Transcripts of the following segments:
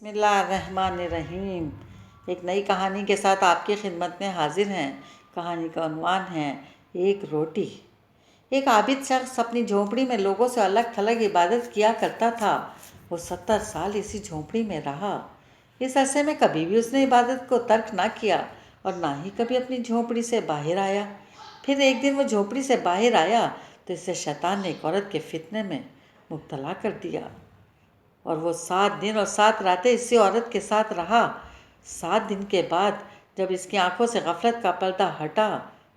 بسم اللہ الرحمن الرحیم۔ ایک نئی کہانی کے ساتھ آپ کی خدمت میں حاضر ہیں۔ کہانی کا عنوان ہے ایک روٹی۔ ایک عابد شخص اپنی جھونپڑی میں لوگوں سے الگ تھلگ عبادت کیا کرتا تھا۔ وہ 70 سال اسی جھونپڑی میں رہا۔ اس عرصے میں کبھی بھی اس نے عبادت کو ترک نہ کیا اور نہ ہی کبھی اپنی جھونپڑی سے باہر آیا۔ پھر ایک دن وہ جھونپڑی سے باہر آیا تو اسے شیطان نے ایک عورت کے فتنے میں مبتلا کر دیا، اور وہ 7 دن اور 7 راتیں اسی عورت کے ساتھ رہا۔ 7 دن کے بعد جب اس کی آنکھوں سے غفلت کا پردہ ہٹا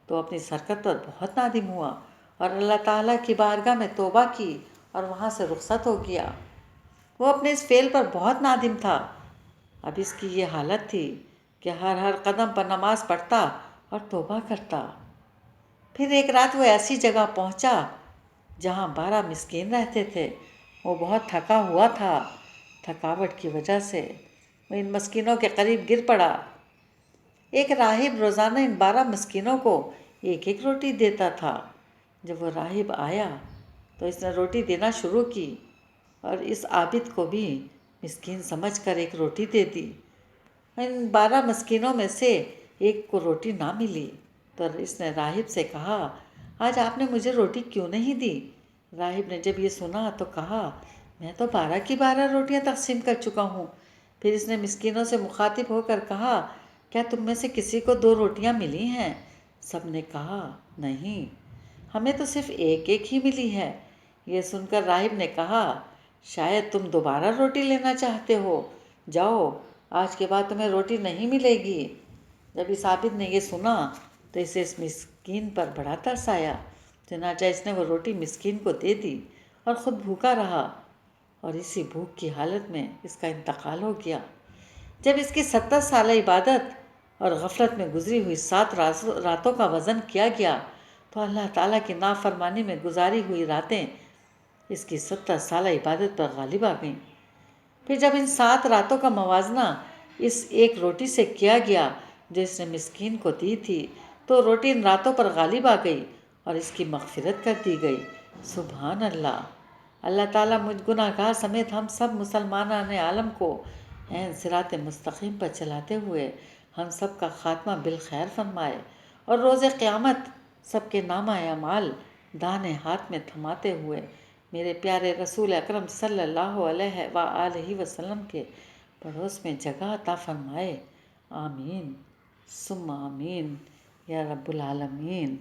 تو اپنی حرکت پر بہت نادم ہوا اور اللہ تعالیٰ کی بارگاہ میں توبہ کی اور وہاں سے رخصت ہو گیا۔ وہ اپنے اس فعل پر بہت نادم تھا۔ اب اس کی یہ حالت تھی کہ ہر قدم پر نماز پڑھتا اور توبہ کرتا۔ پھر ایک رات وہ ایسی جگہ پہنچا جہاں 12 مسکین رہتے تھے۔ وہ بہت تھکا ہوا تھا۔ تھکاوٹ کی وجہ سے وہ ان مسکینوں کے قریب گر پڑا۔ ایک راہب روزانہ ان 12 مسکینوں کو ایک ایک روٹی دیتا تھا۔ جب وہ راہب آیا تو اس نے روٹی دینا شروع کی اور اس عابد کو بھی مسکین سمجھ کر ایک روٹی دے دی۔ ان 12 مسکینوں میں سے ایک کو روٹی نہ ملی تو اس نے راہب سے کہا، آج آپ نے مجھے روٹی کیوں نہیں دی؟ راہب نے جب یہ سنا تو کہا، میں تو 12 کی 12 روٹیاں تقسیم کر چکا ہوں۔ پھر اس نے مسکینوں سے مخاطب ہو کر کہا، کیا تم میں سے کسی کو 2 روٹیاں ملی ہیں؟ سب نے کہا، نہیں، ہمیں تو صرف ایک ایک ہی ملی ہے۔ یہ سن کر راہب نے کہا، شاید تم دوبارہ روٹی لینا چاہتے ہو، جاؤ، آج کے بعد تمہیں روٹی نہیں ملے گی۔ جب اس عابد نے یہ سنا تو اسے اس مسکین پر بڑا ترس آیا۔ چنانچہ اس نے وہ روٹی مسکین کو دے دی اور خود بھوکا رہا، اور اسی بھوک کی حالت میں اس کا انتقال ہو گیا۔ جب اس کی 70 سالہ عبادت اور غفلت میں گزری ہوئی 7 راتوں کا وزن کیا گیا تو اللہ تعالیٰ کی نافرمانی میں گزاری ہوئی راتیں اس کی 70 سالہ عبادت پر غالب آ گئیں۔ پھر جب ان 7 راتوں کا موازنہ اس ایک روٹی سے کیا گیا جو اس نے مسکین کو دی تھی تو روٹی ان راتوں پر غالب آ گئی اور اس کی مغفرت کر دی گئی۔ سبحان اللہ۔ اللہ تعالیٰ مجھ گناہ گار سمیت ہم سب مسلمانان عالم کو عین صراط مستقیم پر چلاتے ہوئے ہم سب کا خاتمہ بالخیر فرمائے، اور روز قیامت سب کے نامہ اعمال داہنے ہاتھ میں تھماتے ہوئے میرے پیارے رسول اکرم صلی اللہ علیہ وآلہ وسلم کے پڑوس میں جگہ عطا فرمائے۔ آمین ثم آمین یا رب العالمین۔